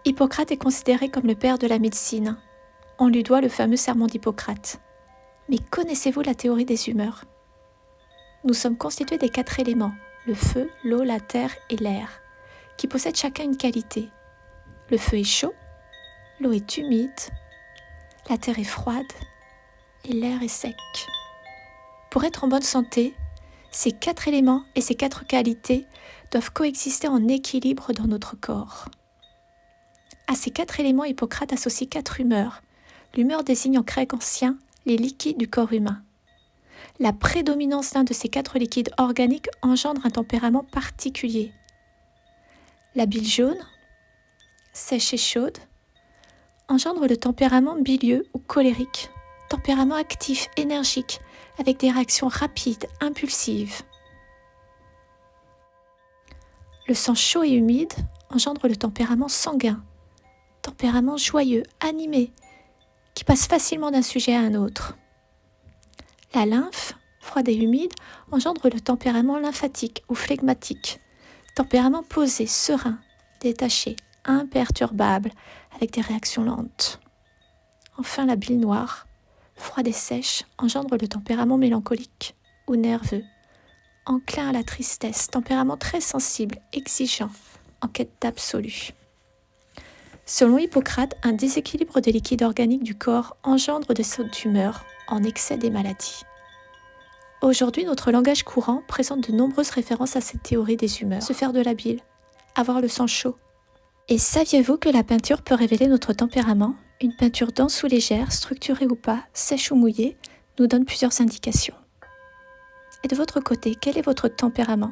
Hippocrate est considéré comme le père de la médecine. On lui doit le fameux serment d'Hippocrate. Mais connaissez-vous la théorie des humeurs ? Nous sommes constitués des 4 éléments, le feu, l'eau, la terre et l'air, qui possèdent chacun une qualité. Le feu est chaud, l'eau est humide, la terre est froide et l'air est sec. Pour être en bonne santé, ces 4 éléments et ces 4 qualités doivent coexister en équilibre dans notre corps. À ces 4 éléments, Hippocrate associe 4 humeurs. L'humeur désigne en grec ancien les liquides du corps humain. La prédominance d'un de ces 4 liquides organiques engendre un tempérament particulier. La bile jaune, sèche et chaude, engendre le tempérament bilieux ou colérique, tempérament actif, énergique, avec des réactions rapides, impulsives. Le sang chaud et humide engendre le tempérament sanguin, tempérament joyeux, animé, qui passe facilement d'un sujet à un autre. La lymphe, froide et humide, engendre le tempérament lymphatique ou flegmatique, tempérament posé, serein, détaché, imperturbable, avec des réactions lentes. Enfin, la bile noire, froide et sèche, engendre le tempérament mélancolique ou nerveux, enclin à la tristesse, tempérament très sensible, exigeant, en quête d'absolu. Selon Hippocrate, un déséquilibre des liquides organiques du corps engendre de cette humeur, en excès des maladies. Aujourd'hui, notre langage courant présente de nombreuses références à cette théorie des humeurs. Se faire de la bile, avoir le sang chaud. Et saviez-vous que la peinture peut révéler notre tempérament ? Une peinture dense ou légère, structurée ou pas, sèche ou mouillée, nous donne plusieurs indications. Et de votre côté, quel est votre tempérament ?